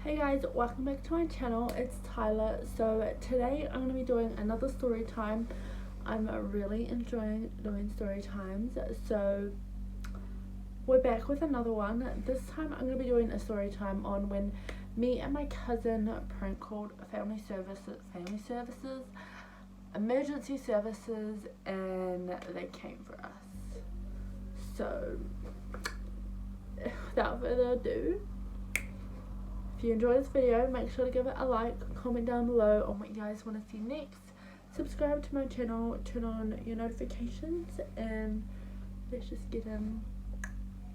Hey guys, welcome back to my channel. It's Tyler. So today I'm going to be doing another story time. I'm really enjoying doing story times. So we're back with another one. This time I'm going to be doing a story time on when me and my cousin prank called family services, emergency services, and they came for us. So without further ado, if you enjoy this video, make sure to give it a like, comment down below on what you guys want to see next, subscribe to my channel, turn on your notifications, and let's just get into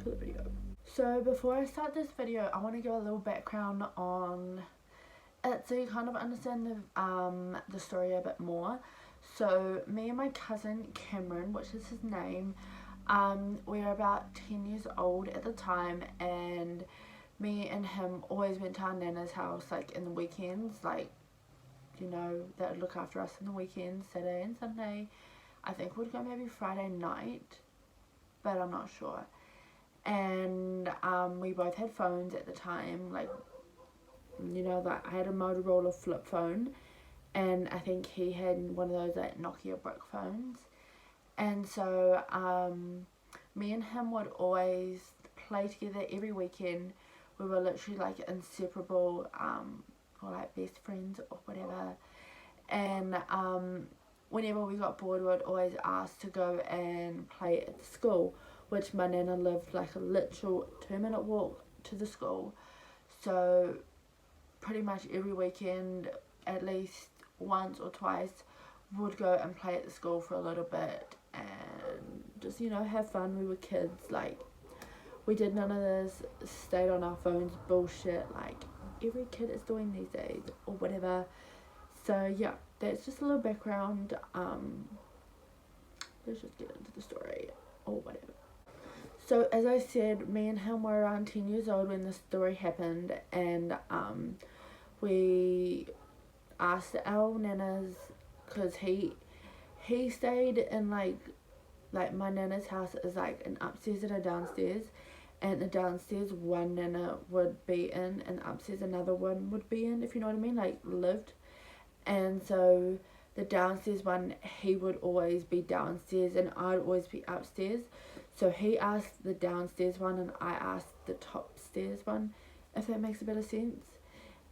the video. So before I start this video, I want to give a little background on it so you kind of understand the story a bit more. So me and my cousin Cameron, which is his name, we were about 10 years old at the time, and me and him always went to our nana's house, like in the weekends, like, you know, that would look after us in the weekends, Saturday and Sunday. I think we'd go maybe Friday night, but I'm not sure. And we both had phones at the time, like, you know, like I had a Motorola flip phone, and I think he had one of those like Nokia brick phones. And so me and him would always play together every weekend. We were literally like inseparable, or like best friends or whatever. And whenever we got bored, we would always ask to go and play at the school, which my nana lived like a literal 2-minute walk to the school. So pretty much every weekend, at least once or twice, would go and play at the school for a little bit and just, you know, have fun. We were kids, like, we did none of this stayed on our phones bullshit like every kid is doing these days or whatever. So yeah, that's just a little background. Let's just get into the story or whatever. So as I said, me and him were around 10 years old when the story happened, and we asked our nanas, because he stayed in like my nana's house is like an upstairs and a downstairs, and the downstairs one nana would be in and upstairs another one would be in, if you know what I mean, like lived. And so the downstairs one, he would always be downstairs and I'd always be upstairs. So he asked the downstairs one and I asked the top stairs one, if that makes a bit of sense.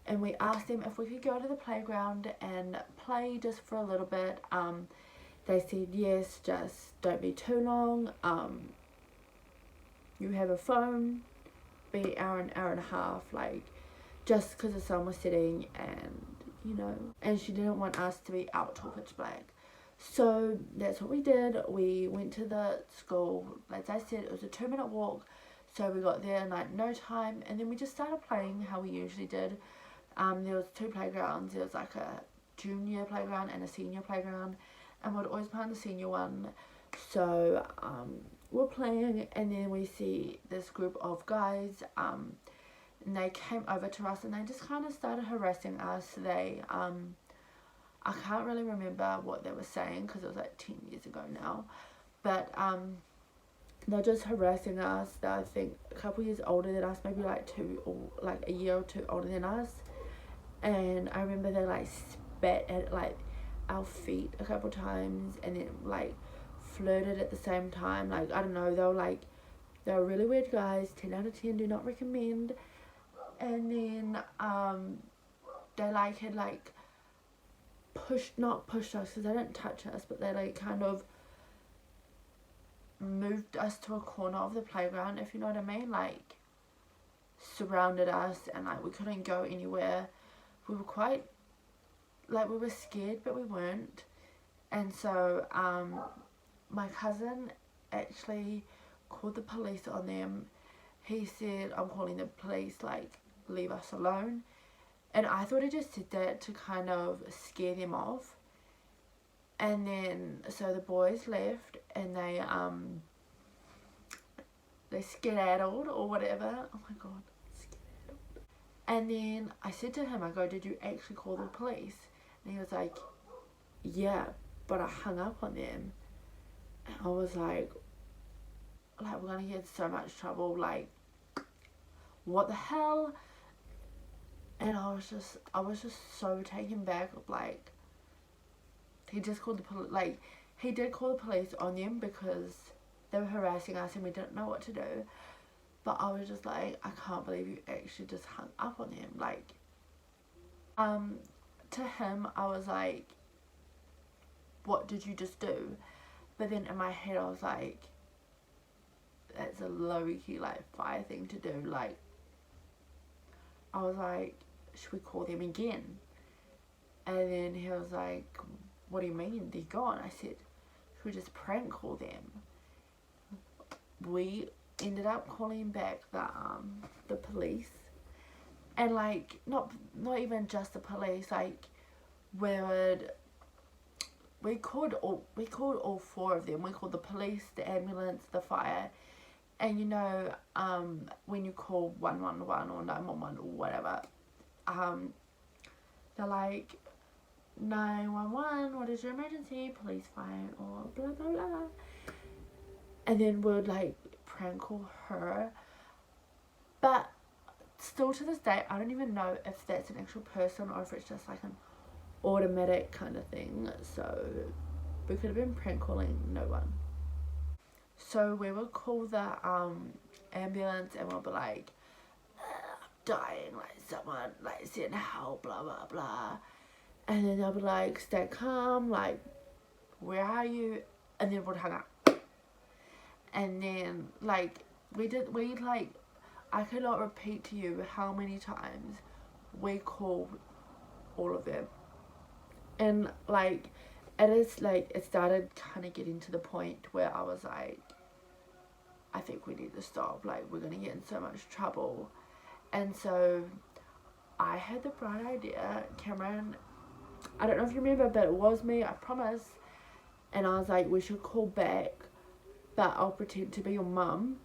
And we asked them if we could go to the playground and play just for a little bit. They said yes, just don't be too long. You have a phone, be hour and a half, like, just because the sun was setting, and you know, and she didn't want us to be out till pitch black. So that's what we did. We went to the school. As I said, it was a 2-minute walk, so we got there in like no time, and then we just started playing how we usually did. There was 2 playgrounds. There was like a junior playground and a senior playground, and we'd always play on the senior one. So we're playing, and then we see this group of guys, and they came over to us and they just kind of started harassing us. They I can't really remember what they were saying because it was like 10 years ago now, but they're just harassing us. They're, I think, a couple years older than us, maybe like 2 or like a year or 2 older than us. And I remember they like spat at like our feet a couple times, and then like flirted at the same time. Like, I don't know, they were really weird guys. 10 out of 10, do not recommend. And then they like had like not pushed us, because they didn't touch us, but they like kind of moved us to a corner of the playground, if you know what I mean, like surrounded us, and like we couldn't go anywhere. We were quite, like, we were scared, but we weren't. And so my cousin actually called the police on them. He said, I'm calling the police, like, leave us alone. And I thought he just did that to kind of scare them off. And then so the boys left, and they skedaddled or whatever. Oh my god, skedaddled. And then I said to him, I go, did you actually call the police? And he was like, yeah, but I hung up on them. And I was like, we're gonna get in so much trouble, like, what the hell? And I was just so taken back, like, he just called the police, like, he did call the police on them because they were harassing us and we didn't know what to do. But I was just like, I can't believe you actually just hung up on them. Like, to him, I was like, what did you just do? But then in my head, I was like, that's a low-key, like, fire thing to do. Like, I was like, should we call them again? And then he was like, what do you mean? They're gone. I said, should we just prank call them? We ended up calling back the police. And, like, not even just the police, like, we called all four of them. We called the police, the ambulance, the fire. And, you know, when you call 111 or 911 or whatever, they're like, 911, what is your emergency? Police, fire, or blah, blah, blah. And then we'll, like, prank call her. But still to this day, I don't even know if that's an actual person or if it's just, like, an automatic kind of thing. So we could have been prank calling no one. So we would call the ambulance and we'll be like, I'm dying, like, someone, like, send help, blah blah blah. And then they'll be like, stay calm, like, where are you? And then we'll hang up. And then, like, I cannot repeat to you how many times we called all of them. And, like, it started kind of getting to the point where I was like, I think we need to stop, like, we're going to get in so much trouble. And so I had the bright idea, Cameron, I don't know if you remember, but it was me, I promise. And I was like, we should call back, but I'll pretend to be your mum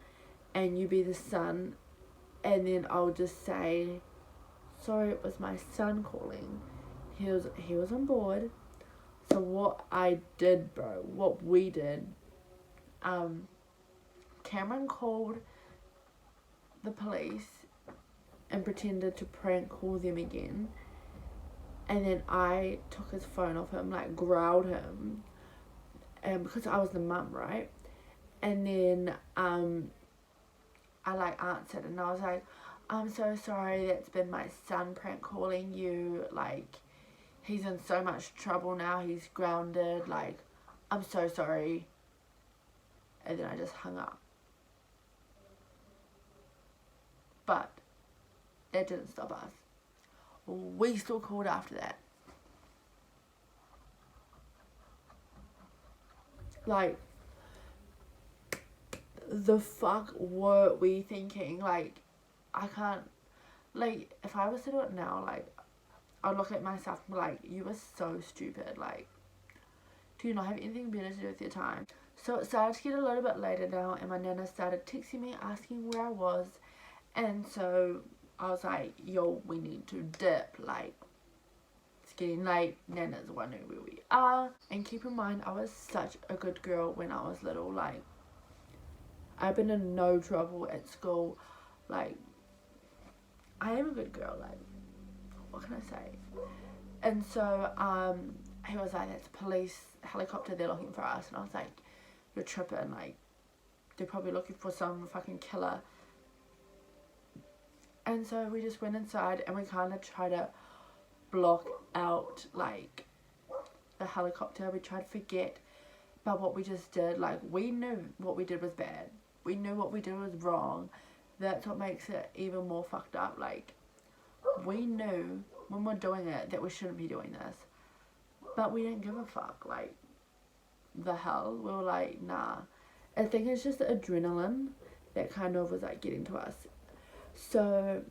and you be the son, and then I'll just say, sorry, it was my son calling. He was on board. So what I did, bro, what we did, Cameron called the police and pretended to prank call them again. And then I took his phone off him, like, growled him, and because I was the mum, right? And then I, like, answered and I was like, I'm so sorry, that's been my son prank calling you, like, he's in so much trouble now, he's grounded, like, I'm so sorry. And then I just hung up. But that didn't stop us. We still called after that. Like, the fuck were we thinking? Like, I can't, like, if I was to do it now, like, I'd look at myself and be like, you were so stupid. Like, do you not have anything better to do with your time? So it started to get a little bit later now, and my nana started texting me asking where I was. And so I was like, yo, we need to dip, like, it's getting late, Nana's wondering where we are. And keep in mind, I was such a good girl when I was little, like, I've been in no trouble at school, like, I am a good girl, like, what can I say? And so, he was like, that's a police helicopter, they're looking for us. And I was like, you're tripping, like, they're probably looking for some fucking killer. And so we just went inside and we kind of tried to block out, like, the helicopter. We tried to forget about what we just did. Like, we knew what we did was bad. We knew what we did was wrong. That's what makes it even more fucked up. Like, we knew when we're doing it that we shouldn't be doing this. But we didn't give a fuck. Like, the hell? We were like, nah. I think it's just the adrenaline that kind of was, like, getting to us. So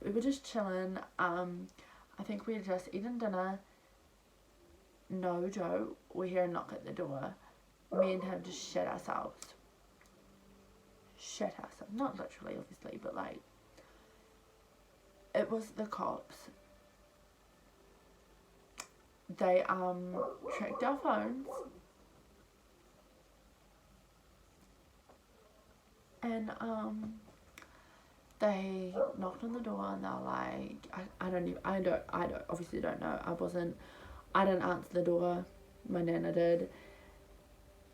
we were just chilling. I think we had just eaten dinner. No joke, we hear a knock at the door. Me and him just shit ourselves. Not literally, obviously, but, like, it was the cops. They tracked our phones. And they knocked on the door and they're like, I don't obviously don't know. I didn't answer the door. My nana did.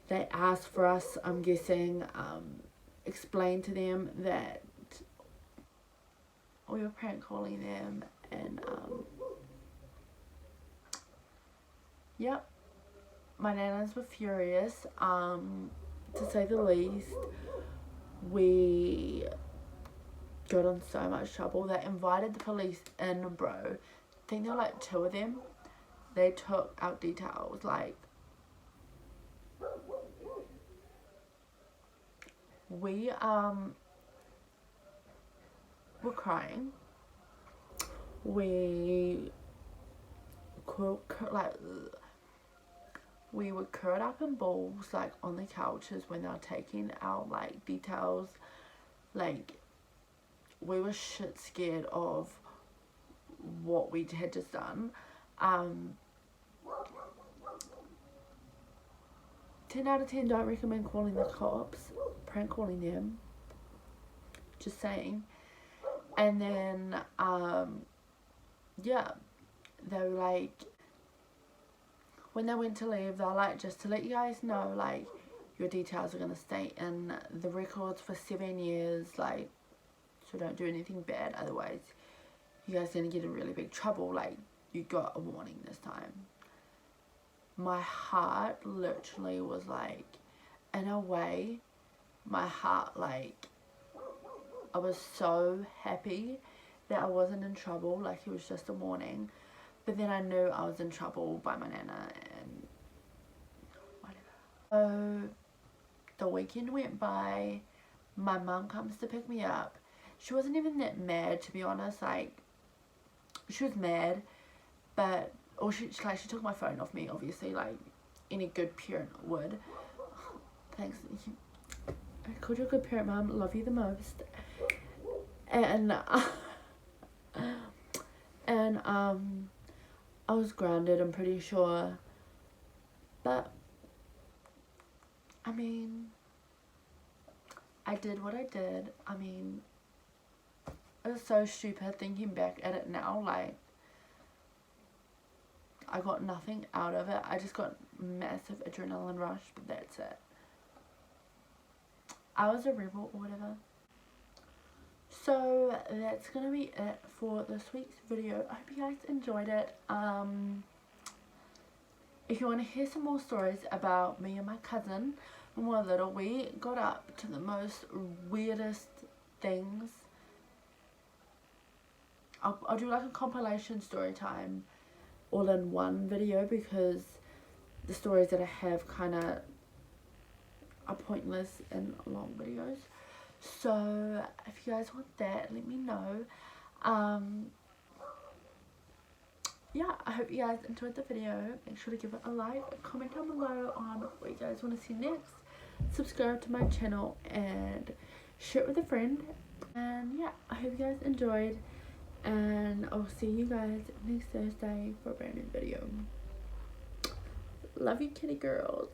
They asked for us, I'm guessing, explained to them that we were prank calling them, and yep, my nanas were furious, to say the least. We got in so much trouble. They invited the police in, bro. I think there were like 2 of them. They took out details, like, we were crying. We were curled up in balls, like, on the couches when they were taking out, like, details. Like, we were shit scared of what we had just done. 10 out of 10, don't recommend calling the cops, prank calling them, just saying. And then, yeah, they were like, when they went to leave, they're like, just to let you guys know, like, your details are going to stay in the records for 7 years, like, so don't do anything bad, otherwise you guys are going to get in really big trouble, like, you got a warning this time. My heart literally was like, in a way, my heart, like, I was so happy that I wasn't in trouble, like, it was just a warning. But then I knew I was in trouble by my nana and whatever. So the weekend went by, my mum comes to pick me up. She wasn't even that mad, to be honest. Like, she was mad, but, or she took my phone off me, obviously, like any good parent would. Thanks. I called you a good parent, Mum. Love you the most. And I was grounded, I'm pretty sure. But I mean, I did what I did. I mean, it was so stupid thinking back at it now. Like, I got nothing out of it. I just got massive adrenaline rush, but that's it. I was a rebel or whatever. So that's gonna be it for this week's video. I hope you guys enjoyed it. If you want to hear some more stories about me and my cousin when we were little, we got up to the most weirdest things. I'll do like a compilation story time all in one video, because the stories that I have kind of are pointless in long videos. So if you guys want that, let me know. Yeah, I hope you guys enjoyed the video. Make sure to give it a like, comment down below on what you guys want to see next, subscribe to my channel, and share it with a friend. And yeah, I hope you guys enjoyed, and I'll see you guys next Thursday for a brand new video. Love you, kitty girls.